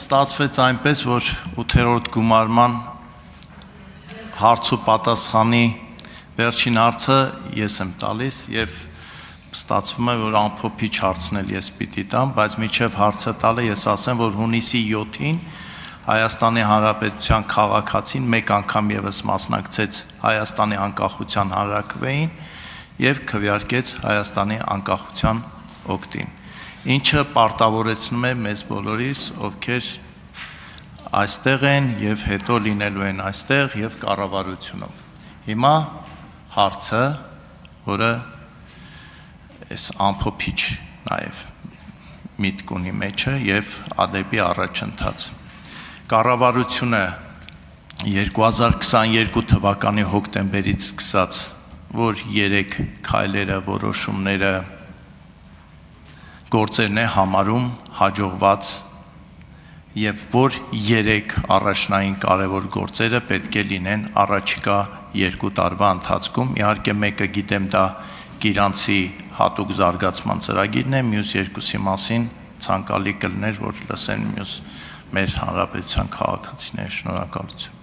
Ստացվեց այնպես, որ 8-րդ գումարման հարց ու պատասխանի վերջին հարցը ես եմ տալիս եւ ստացվում է, որ ամփոփիչ հարցնել ես պիտի տամ, բայց միջև հարցը տալը ես ասեմ, որ հունիսի 7-ին Հայաստանի Հանրապետության քաղաքացին մեկ անգամ եւս մասնակցեց Հայաստանի անկախության հանրաքվեին եւ քվեարկեց Հայաստանի անկախության օգտին, ինչը պարտավորեցնում է մեզ բոլորիս, ովքեր այստեղ են եւ հետո լինելու են այստեղ եւ կառավարությունում։ Հիմա հարցը, որը այս ամփոփիչ նաեւ միտք ունի մեջը եւ ադեպի առաջընթաց։ Կառավարությունը 2022 թվականի հոկտեմբերից սկսած, որ 3 քայլերը, որոշումները գործերն է համարում հաջողված եւ որ 3 առաջնային կարևոր գործերը պետք է լինեն առաջիկա 2 տարվա ընթացքում։ Իհարկե մեկը գիտեմ դա Գիրանցի հատուկ զարգացման ծրագիրն է, մյուս երկուսի մասին ցանկալի կլներ, որ լսեն մյուս մեր հանրապետության քաղաքացիները։ Շնորհակալություն։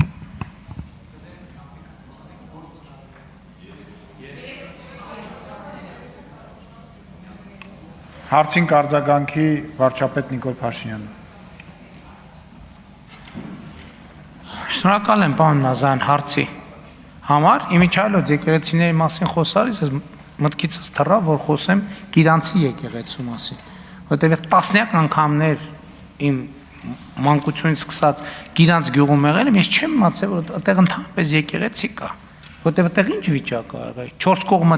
Հարցին կարձագանքի վարչապետ Նիկոլ Փաշինյանը։ Շնորհակալ եմ պարոն Նազարյան հարցի համար։ Իմիջիալոց եկեղեցիների մասին խոսալիս ես մտքիցս թռա, որ խոսեմ Գիրանցի եկեղեցու մասին, որտեղ տասնյակ անգամներ իմ մանկությունից սկսած Գիրանց գյուղում եղել եմ, ես չեմ իմացել, որ այդտեղ ընդհանրապես եկեղեցի կա, որտեղ այդտեղ ինչ վիճակ ա եղել, 4 կողմը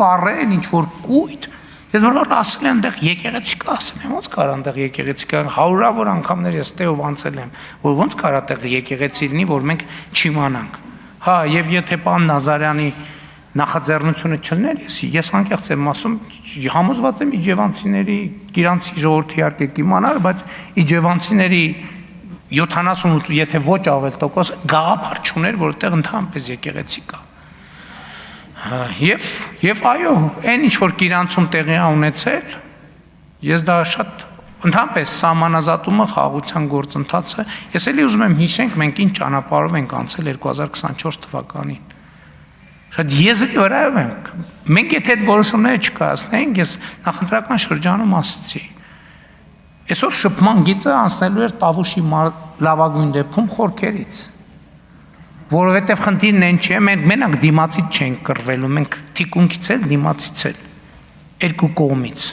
ծառեր, ինչ որ կույտ։ Ես որ ասել եմ այնտեղ եկեղեցի կա, ասում եմ ոնց կարա այնտեղ եկեղեցի կա, հարյուրավոր անգամներ ես տեով անցել եմ, որ ոնց կարա այդտեղ եկեղեցի լինի, որ մենք չիմանանք։ Հա, եւ եթե պարոն Նազարյանի նախաձեռնությունը չլներ, ես անկեղծ եմ ասում, համոզված եմ իջևանցիների, Գիրանցի ժողովրդի իհարկե կիմանար, բայց իջևանցիների 78, եթե ոչ ավել տոկոս գաղափար չուներ, որ այդտեղ ընդհանրապես եկեղեցի կա։ Եվ այո, այն ինչ որ Գիրանցում տեղի ա ունեցել, ես դա շատ ընդհանրապես սահմանազատումը խաղաղության գործընթացը, ես էլի ուզում եմ հիշենք մենք ինչ ճանապարհով ենք անցել 2024 թվականին։ Շատ եզրի վրայով ենք։ Մենք եթե այդ որոշումները չկայացնենք, ես նախընտրական շրջանում ասացի։ Այսօր շփման գիծը անցնելու էր Տավուշի լավագույն դեպքում խորքերից։ Որովհետև խնդիրն այն չէ, մենք մենակ դիմացից չենք կռվելու, մենք թիկունքից էլ դիմացից էլ, երկու կողմից։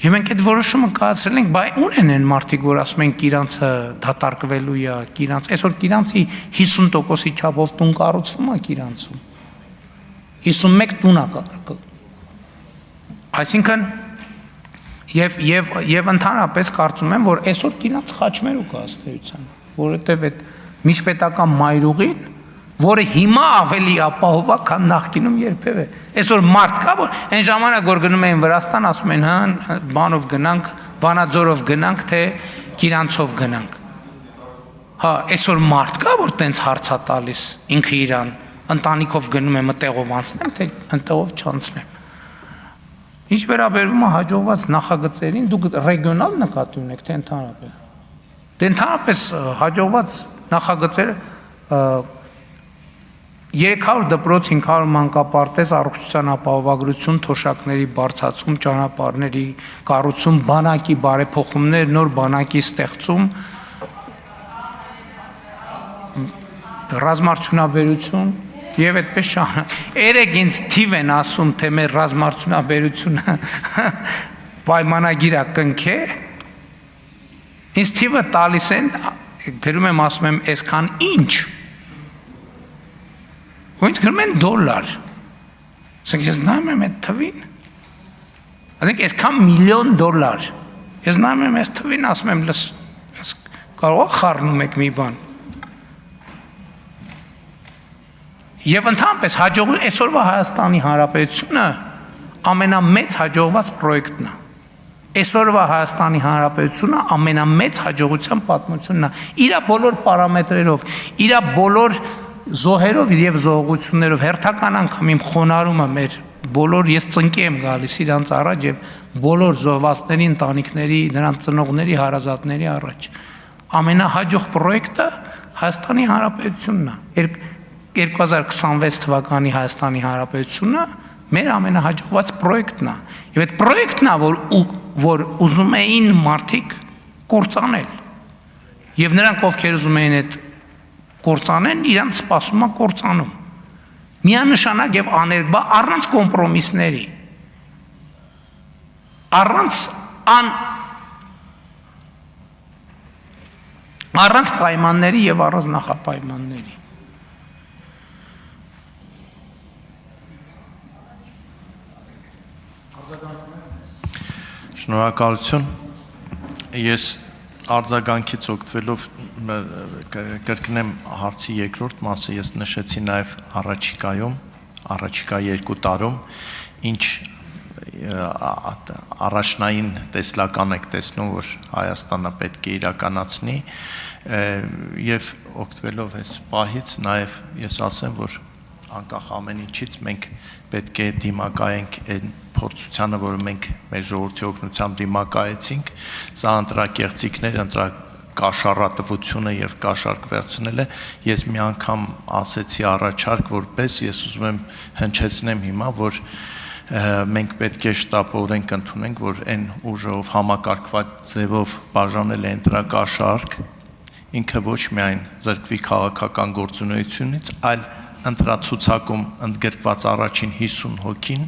Եվ մենք այդ որոշումը կայացրել ենք, բայ ունեն են մարդիկ, որ ասում են Գիրանցը դատարկվելու է, Գիրանց, այսօր Գիրանցի 50%-ի չափով տուն կառուցվում է Գիրանցում։ 51 տուն է կառուցվում։ Այսինքն եւ ընդհանրապես կարծում եմ, որ այսօր Գիրանց խաչմերուկ է ըստ էության, որովհետեւ այդ միջպետական մայրուղին, որը հիմա ավելի ապահովա, քան նախկինում երբևէ։ Այսօր մարդ կա, որ այն ժամանակ որ գնում էին Վրաստան, ասում են, հա, բանով գնանք, Վանաձորով գնանք, թե Գիրանցով գնանք։ Հա, այսօր մարդ կա, որ տենց հարց է տալիս ինքը իրան, ընտանիքով գնում եմ այդտեղով անցնեմ, թե այնտեղով չանցնեմ։ Ինչ վերաբերվում է հաջողված նախագծերին, դուք ռեգիոնալ նկատի ունեք, թե ընդհանրապես։ Դե ընդհանրապես հաջողված նախագծերը 300 դպրոց, 500 մանկապարտեզ, առողջության ապահովագրություն, թոշակների բարձրացում, ճանապարհների կառուցում, բանակի բարեփոխումներ, նոր բանակի ստեղծում, ռազմարդյունաբերություն եւ այդպես շարունակ։ Երեք ինձ թիվ են ասում, թե մեր ռազմարդյունաբերությունը պայմանագիր է կնքե։ Ինձ թիվը տալիս են, գրում եմ, ասում եմ, այսքան ինչ։ Ու ինձ գրում են $։ Ասենք ես նայում եմ այդ թվին։ Ասենք այսքան միլիոն $։ Ես նայում եմ այս թվին, ասում եմ, լս կարող է խառնում եք մի բան։ Եվ ընդհանրապես հաջողություն այսօրվա Հայաստանի Հանրապետությունը ամենամեծ հաջողված պրոյեկտն է։ Այսօրվա Հայաստանի Հանրապետությունը ամենամեծ հաջողության պատմությունն է։ Իր բոլոր պարամետրերով, իր բոլոր զոհերով եւ զողություններով հերթական անգամ իմ խոնարհումը մեր բոլոր ես ծնկի եմ գալիս իրանց առաջ եւ բոլոր զոհվածների ընտանիքների, նրանց ծնողների, հարազատների առաջ։ Ամենահաջող պրոյեկտը Հայաստանի Հանրապետությունն է։ 2026 թվականի Հայաստանի Հանրապետությունը մեր ամենահաջողված պրոյեկտն է։ Եվ այդ պրոյեկտն է, որ ուզում էին մարդիկ կործանել։ Եվ նրանք, ովքեր ուզում էին այդ կործանեն, իրանց սպասում է կործանում։ Միանշանակ եւ աներկբա առանց կոմպրոմիսների։ Առանց պայմանների եւ առանց նախապայմանների։ Շնորհակալություն։ Ես արձագանքից օգտվելով կրկնեմ հարցի երկրորդ մասը, ես նշեցի նաև առաջիկա 2 տարում ինչ առաջնային տեսլական եք տեսնում, որ Հայաստանը պետք է իրականացնի եւ օգտվելով այս պահից նաև ես ասեմ, որ անկախ ամեն ինչից մենք պետք է դիմակայենք այն փորձությանը, որը մենք մեր ժողովրդի օգնությամբ դիմակայեցինք, սա ընտրակեղծիքներ, կաշառատվությունը եւ կաշառք վերցնելը, ես մի անգամ ասեցի առաջարկ, որպես ես ուզում եմ հնչեցնեմ հիմա, որ մենք պետք է շտապ օրենք ընդունենք, որ այն ուժով համակարգված ձևով բաժանել է ընտրակաշառք, ինքը ոչ միայն զրկվի քաղաքական գործունեությունից, այլ ընտրացուցակում ընդգրկված առաջին 50 հոգին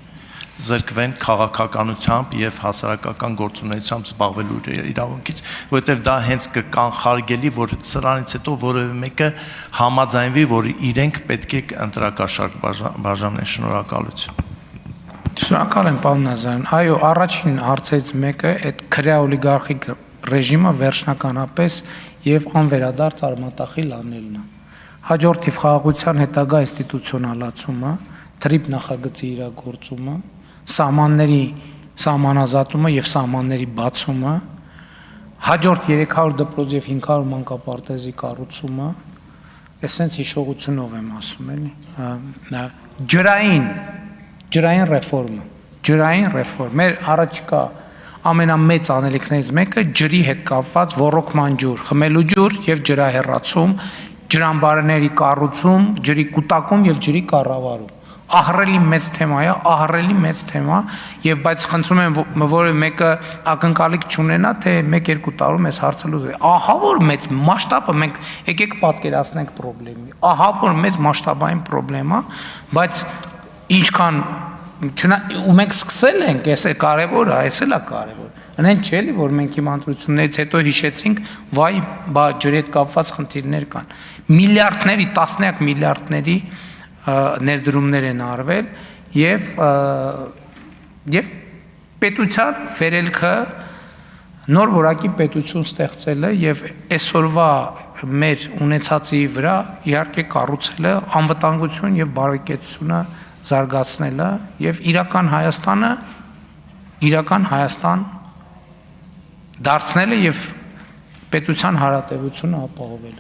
զրկվեն քաղաքականությամբ եւ հասարակական գործունեությամբ զբաղվելու իրավունքից, որովհետեւ դա հենց կկանխարգելի, որ սրանից հետո որևէ մեկը համաձայնվի, որ իրենք պետք է ընտրակաշառք բաժանեն։ Շնորհակալություն։ Շնորհակալ եմ, պարոն Նազարյան։ Այո, առաջին հարցից մեկը այդ քրեա օլիգարխիկ ռեժիմը վերջնականապես եւ անվերադարձ արմատախիլ անելն է։ Հաջորդիվ խաղաղության հետագա ինստիտուցիոնալացումը, թրիփ նախագծի իրագործումը, սահմանների սահմանազատումը եւ սահմանների բացումը, հաջորդ 300 դպրոց եւ 500 մանկապարտեզի կառուցումը, այսպես հիշողությունով եմ ասում, էլի, ջրային ռեֆորմա, մեր առաջիկա ամենամեծ անելիքներից մեկը ջրի հետ կապված ոռոգման ջուր, խմելու ջուր եւ ջրահեռացում, ջրամբարների կառուցում, ջրի կուտակում եւ ջրի կառավարում։ Ահռելի մեծ թեմա է, ահռելի մեծ թեմա, եւ բայց խնդրում եմ որևէ մեկը ակնկալիք չունենա, թե 1-2 տարում այս հարցը լուծվի։ Ահա որ մեծ մասշտաբը մենք եկեք պատկերացնենք խնդրի։ Ահա որ մեծ մասշտաբային խնդրեմ է, բայց ինչքան ու մենք սկսել ենք, այս է կարևոր, այս էլ է կարևոր։ Այնեն չէ՞ էլի, որ մենք իմ ընտրություններից հետո հիշեցինք, վայ, բա ջրի հետ կապված խնդիրներ կան։ Միլիարդների, տասնյակ միլիարդների ներդրումներ են արվել եւ պետության վերելքը նոր որակի պետություն ստեղծելը եւ այսօրվա մեր ունեցածի վրա իհարկե կառուցելը անվտանգություն եւ բարեկեցությունը զարգացնելը եւ իրական Հայաստան դարձնելը եւ պետության հարատեվությունը ապահովելը։